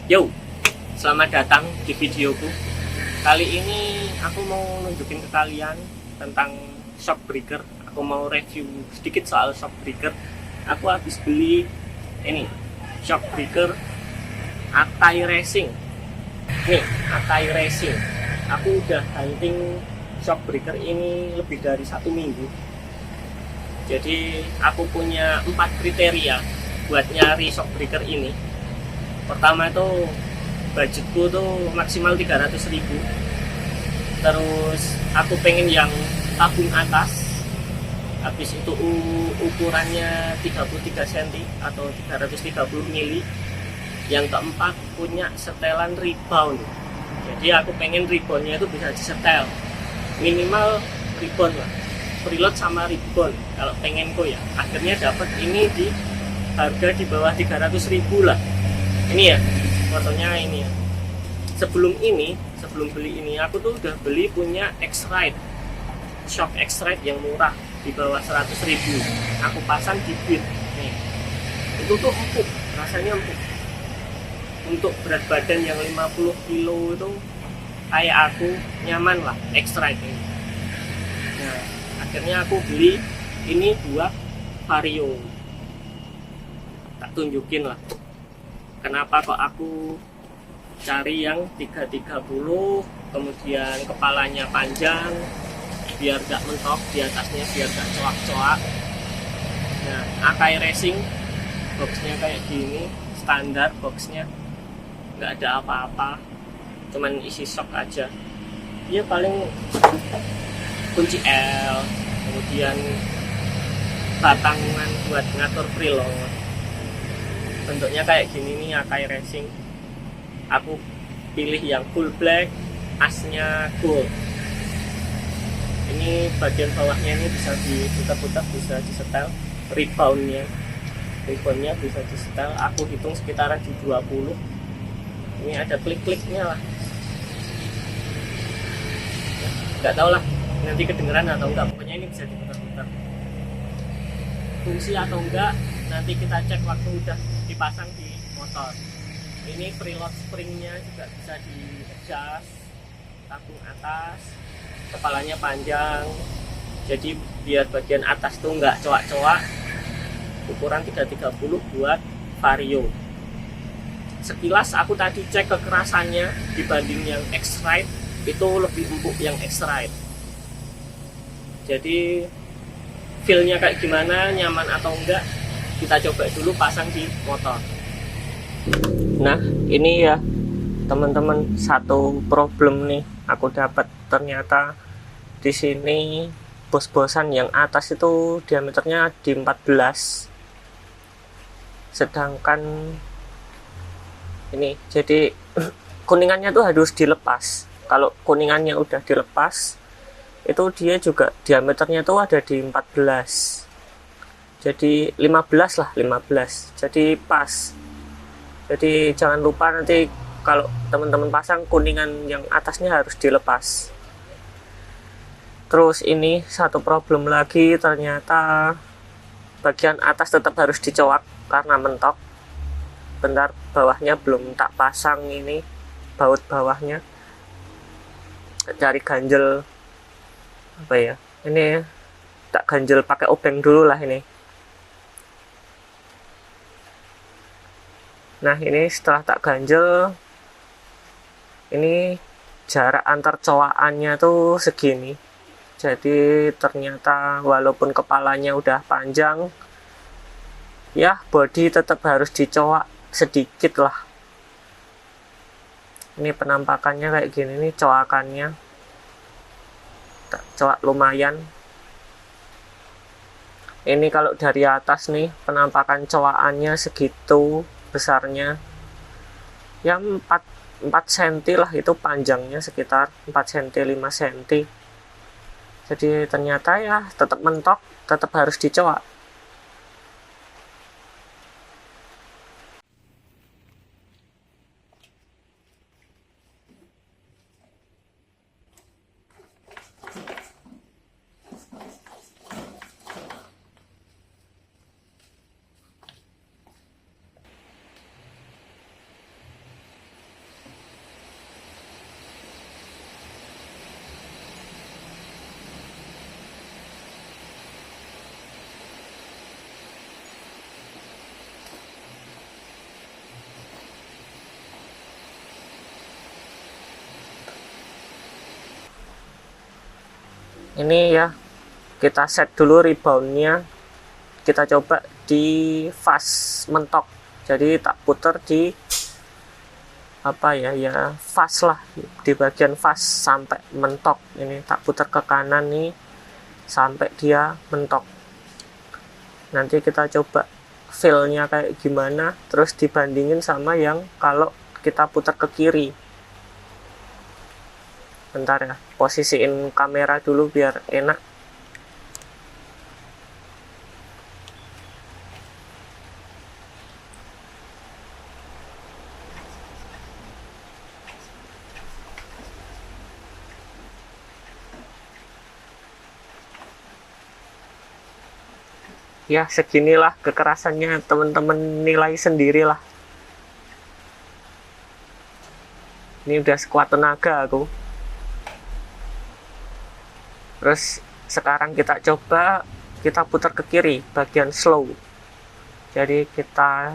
Yo, selamat datang di videoku. Kali ini aku mau nunjukin ke kalian tentang shockbreaker. Aku mau review sedikit soal shockbreaker. Aku habis beli ini shockbreaker Akai Racing. Nih, Akai Racing. Aku udah hunting shockbreaker ini lebih dari 1 minggu. Jadi aku punya 4 kriteria buat nyari shockbreaker ini. Pertama itu budgetku tuh maksimal 300.000. Terus aku pengen yang tabung atas. Habis itu ukurannya 33 cm atau 330 mili. Yang keempat punya setelan rebound. Jadi aku pengen reboundnya itu bisa disetel. Minimal rebound lah. Preload sama rebound kalau pengenku ya. Akhirnya dapat ini di harga di bawah 300.000 lah. Ini ya fotonya ini ya. Sebelum beli ini aku tuh udah beli punya X-Rite, shock X-Rite yang murah di bawah 100.000. Aku pasang di Beat nih. Itu tuh empuk, rasanya empuk. Untuk berat badan yang 50 kilo itu kayak aku nyaman lah X-Rite ini. Nah, akhirnya aku beli ini buat Vario. Tak tunjukin lah kenapa kok aku cari yang 330, kemudian kepalanya panjang biar gak mentok, di atasnya biar gak coak-coak. Nah, Akai Racing boxnya kayak gini, standar boxnya, nggak ada apa-apa, cuman isi shock aja ya. Paling kunci L, kemudian batangan buat ngatur preload. Bentuknya kayak gini nih Akai Racing. Aku pilih yang full black, asnya gold. Ini bagian bawahnya ini bisa diputar-putar, bisa disetel. Reboundnya bisa disetel. Aku hitung sekitaran di 20. Ini ada klik-kliknya lah. Nggak tahu lah nanti kedengeran atau enggak. Pokoknya ini bisa diputar-putar. Fungsi atau enggak nanti kita cek waktu udah dipasang di motor. Ini preload springnya juga bisa di-adjust, tabung atas, kepalanya panjang, jadi biar bagian atas tuh nggak coak-coak. Ukuran 330 buat Vario. Sekilas aku tadi cek kekerasannya dibanding yang X-Rite, itu lebih empuk yang X-Rite. Jadi feel-nya kayak gimana, nyaman atau enggak, kita coba dulu pasang di motor. Nah, ini ya teman-teman, satu problem nih aku dapat. Ternyata di sini bos-bosan yang atas itu diameternya di 14. Sedangkan ini jadi kuningannya tuh harus dilepas. Kalau kuningannya udah dilepas, itu dia juga diameternya tuh ada di 14. Jadi 15 lah, 15. Jadi pas. Jadi jangan lupa nanti kalau teman-teman pasang, kuningan yang atasnya harus dilepas. Terus ini satu problem lagi, ternyata bagian atas tetap harus dicoak karena mentok. Bentar, bawahnya belum tak pasang, ini baut bawahnya. Cari ganjel apa ya? Ini tak ganjel pakai obeng dulu lah ini. Nah, ini setelah tak ganjel, ini jarak antar coakannya tuh segini. Jadi ternyata walaupun kepalanya udah panjang, ya body tetap harus dicoak sedikit lah. Ini penampakannya kayak gini nih coakannya. Tak coak lumayan. Ini kalau dari atas nih penampakan coakannya segitu besarnya, ya 4 cm lah, itu panjangnya sekitar 4 cm 5 cm. Jadi ternyata ya tetap mentok, tetap harus dicoak. Ini ya, kita set dulu reboundnya, kita coba di fast mentok, jadi tak puter di apa ya fast lah, di bagian fast sampai mentok. Ini tak putar ke kanan nih sampai dia mentok. Nanti kita coba feel-nya kayak gimana, terus dibandingin sama yang kalau kita putar ke kiri. Bentar ya, posisiin kamera dulu biar enak. Ya seginilah kekerasannya, teman-teman nilai sendirilah. Ini udah sekuat tenaga aku. Terus sekarang kita coba, kita putar ke kiri bagian slow. Jadi kita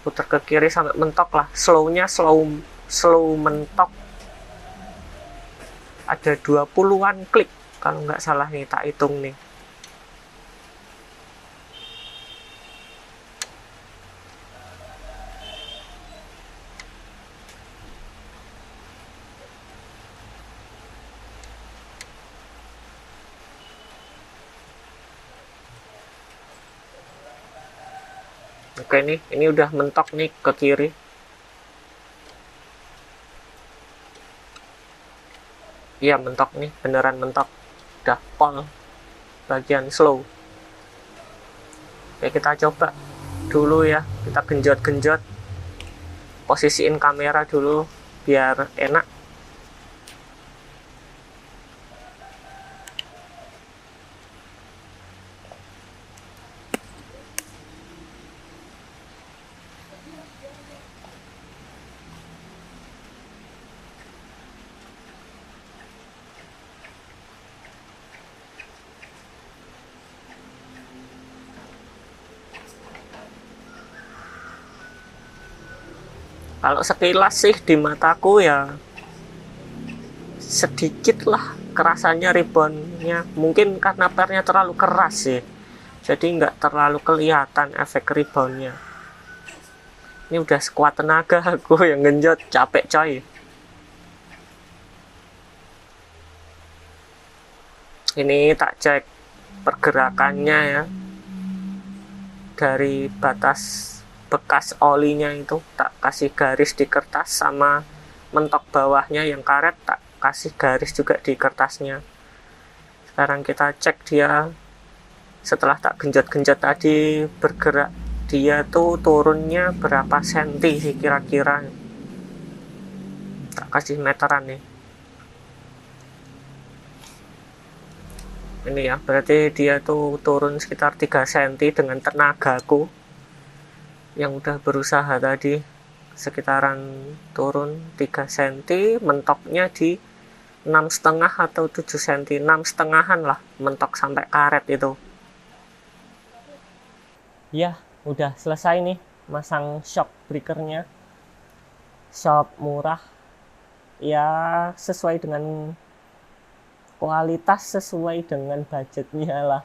putar ke kiri sampai mentok lah. Slownya slow mentok. Ada 20-an klik kalau nggak salah nih, tak hitung nih. Oke nih, ini udah mentok nih ke kiri. Iya mentok nih, beneran mentok. Udah pol bagian slow. Oke, kita coba dulu ya, kita genjot-genjot. Posisiin kamera dulu biar enak. Kalau sekilas sih di mataku ya sedikit lah kerasannya reboundnya, mungkin karena pernya terlalu keras sih, jadi nggak terlalu kelihatan efek reboundnya. Ini udah sekuat tenaga aku yang genjot, capek coy. Ini tak cek pergerakannya ya, dari batas bekas olinya itu tak kasih garis di kertas, sama mentok bawahnya yang karet tak kasih garis juga di kertasnya. Sekarang kita cek dia setelah tak genjot-genjot tadi bergerak, dia tuh turunnya berapa senti sih kira-kira. Tak kasih meteran nih. Ini ya, berarti dia tuh turun sekitar 3 cm dengan tenagaku yang udah berusaha tadi, sekitaran turun 3 cm, mentoknya di 6,5 atau 7 cm, 6,5-an lah mentok sampai karet itu. Ya udah selesai nih masang shock breakernya. Shock murah ya, sesuai dengan kualitas, sesuai dengan budgetnya lah.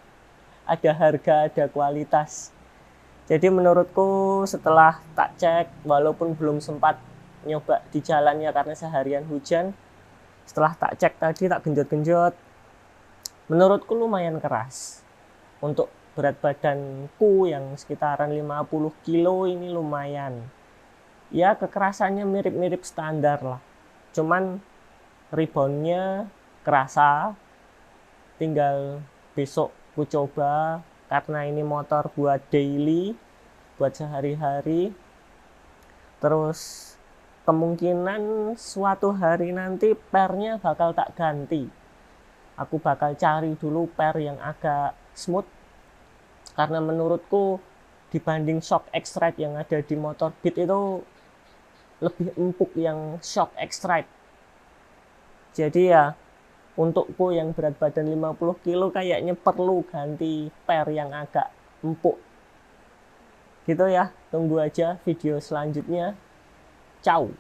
Ada harga, ada kualitas. Jadi menurutku setelah tak cek, walaupun belum sempat nyoba di jalannya karena seharian hujan, setelah tak cek tadi, tak genjot-genjot, menurutku lumayan keras. Untuk berat badanku yang sekitaran 50 kilo ini lumayan. Ya kekerasannya mirip-mirip standar lah. Cuman reboundnya kerasa. Tinggal besok ku coba, karena ini motor buat daily, buat sehari-hari. Terus kemungkinan suatu hari nanti pernya bakal tak ganti. Aku bakal cari dulu per yang agak smooth, karena menurutku dibanding shock X-Ride yang ada di motor Beat itu lebih empuk yang shock X-Ride. Jadi ya untukku yang berat badan 50 kilo kayaknya perlu ganti per yang agak empuk. Gitu ya, tunggu aja video selanjutnya. Ciao.